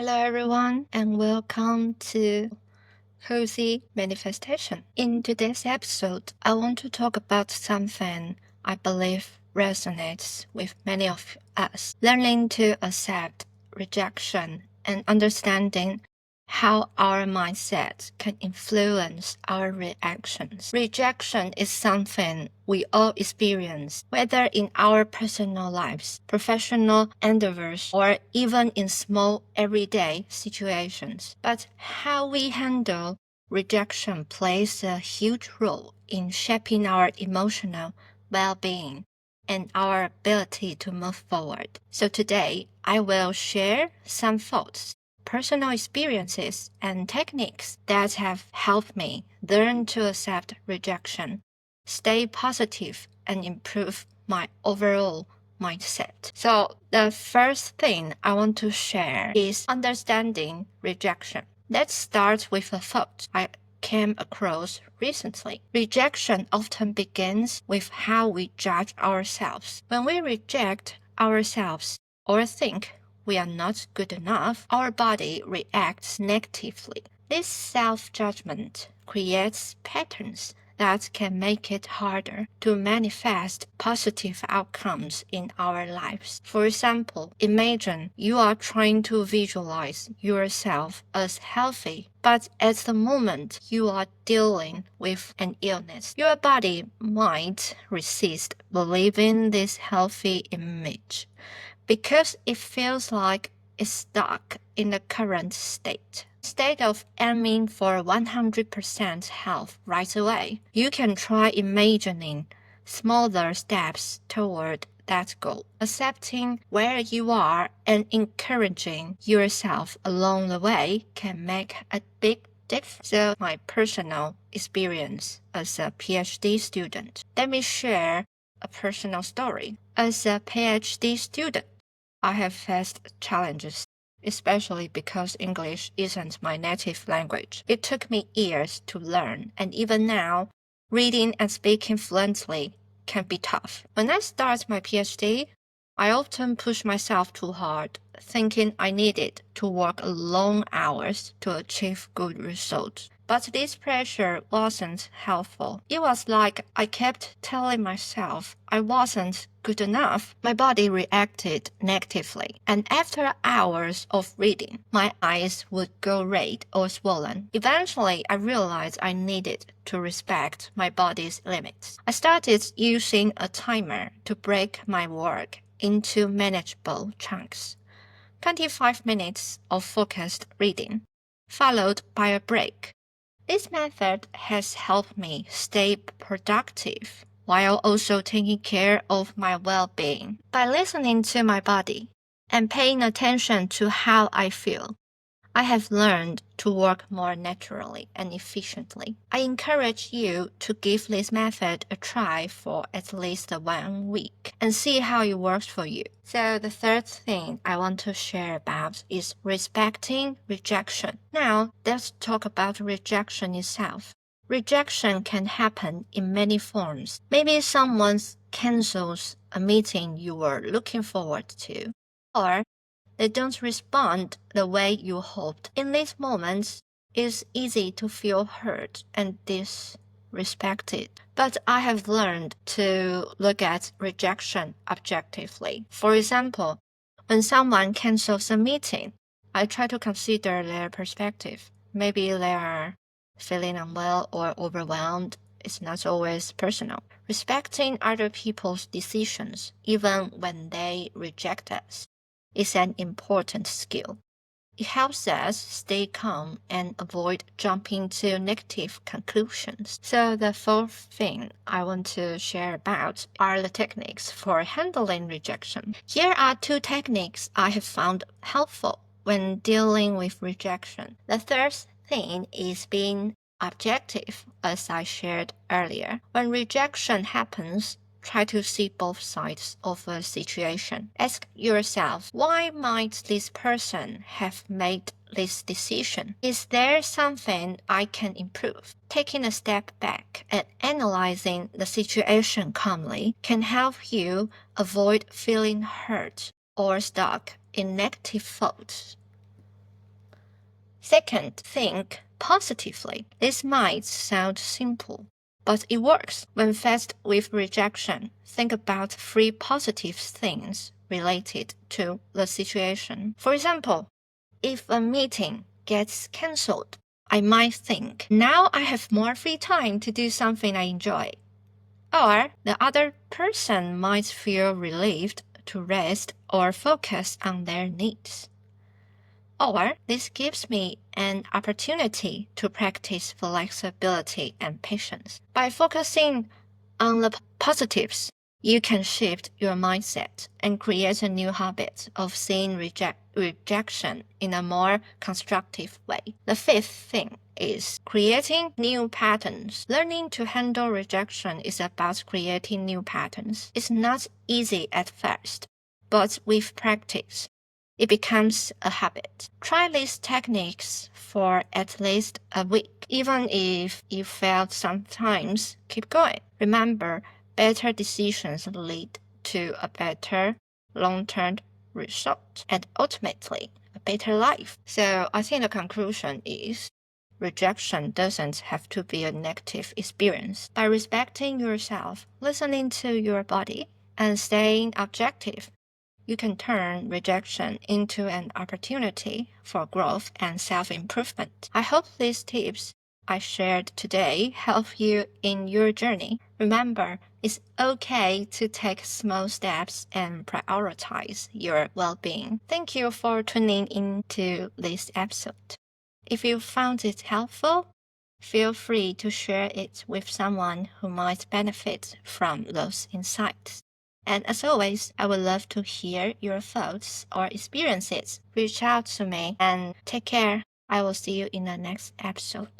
Hello everyone and welcome to Cosy Manifestation. In today's episode, I want to talk about something I believe resonates with many of us. Learning to accept rejection and understanding how our mindset can influence our reactions. Rejection is something we all experience, whether in our personal lives, professional endeavors, or even in small everyday situations. But how we handle rejection plays a huge role in shaping our emotional well-being and our ability to move forward. So today, I will share some thoughts, personal experiences, and techniques that have helped me learn to accept rejection, stay positive, and improve my overall mindset. So the first thing I want to share is understanding rejection. Let's start with a thought I came across recently. Rejection often begins with how we judge ourselves. When we reject ourselves or think we are not good enough, our body reacts negatively. This self-judgment creates patterns that can make it harder to manifest positive outcomes in our lives. For example, imagine you are trying to visualize yourself as healthy, but at the moment you are dealing with an illness. Your body might resist believing this healthy image because it feels like it's stuck in the current state. Instead of aiming for 100% health right away, you can try imagining smaller steps toward that goal. Accepting where you are and encouraging yourself along the way can make a big difference. So my personal experience as a PhD student. Let me share a personal story. As a PhD student, I have faced challenges, especially because English isn't my native language. It took me years to learn, and even now, reading and speaking fluently can be tough. When I started my PhD, I often pushed myself too hard, thinking I needed to work long hours to achieve good results. But this pressure wasn't helpful. It was like I kept telling myself I wasn't good enough. My body reacted negatively, and after hours of reading, my eyes would go red or swollen. Eventually, I realized I needed to respect my body's limits. I started using a timer to break my work into manageable chunks. 25 minutes of focused reading, followed by a break. This method has helped me stay productive while also taking care of my well-being. By listening to my body and paying attention to how I feel, I have learned to work more naturally and efficiently. I encourage you to give this method a try for at least 1 week and see how it works for you. So the third thing I want to share about is respecting rejection. Now, let's talk about rejection itself. Rejection can happen in many forms. Maybe someone cancels a meeting you were looking forward to, or they don't respond the way you hoped. In these moments, it's easy to feel hurt and disrespected. But I have learned to look at rejection objectively. For example, when someone cancels a meeting, I try to consider their perspective. Maybe they are feeling unwell or overwhelmed. It's not always personal. Respecting other people's decisions, even when they reject us, is an important skill. It helps us stay calm and avoid jumping to negative conclusions. So the fourth thing I want to share about are the techniques for handling rejection. Here are 2 techniques I have found helpful when dealing with rejection. The first thing is being objective, as I shared earlier. When rejection happens, try to see both sides of a situation. Ask yourself, why might this person have made this decision? Is there something I can improve? Taking a step back and analyzing the situation calmly can help you avoid feeling hurt or stuck in negative thoughts. Second, think positively. This might sound simple, but it works. When faced with rejection, think about 3 positive things related to the situation. For example, if a meeting gets cancelled, I might think, now I have more free time to do something I enjoy. Or the other person might feel relieved to rest or focus on their needs. Or this gives me an opportunity to practice flexibility and patience. By focusing on the positives, you can shift your mindset and create a new habit of seeing rejection in a more constructive way. The fifth thing is creating new patterns. Learning to handle rejection is about creating new patterns. It's not easy at first, but with practice, it becomes a habit. Try these techniques for at least a week. Even if you failed sometimes, keep going. Remember, better decisions lead to a better long-term result and ultimately a better life. So I think the conclusion is rejection doesn't have to be a negative experience. By respecting yourself, listening to your body, and staying objective, you can turn rejection into an opportunity for growth and self-improvement. I hope these tips I shared today help you in your journey. Remember, it's okay to take small steps and prioritize your well-being. Thank you for tuning into this episode. If you found it helpful, feel free to share it with someone who might benefit from those insights. And as always, I would love to hear your thoughts or experiences. Reach out to me and take care. I will see you in the next episode.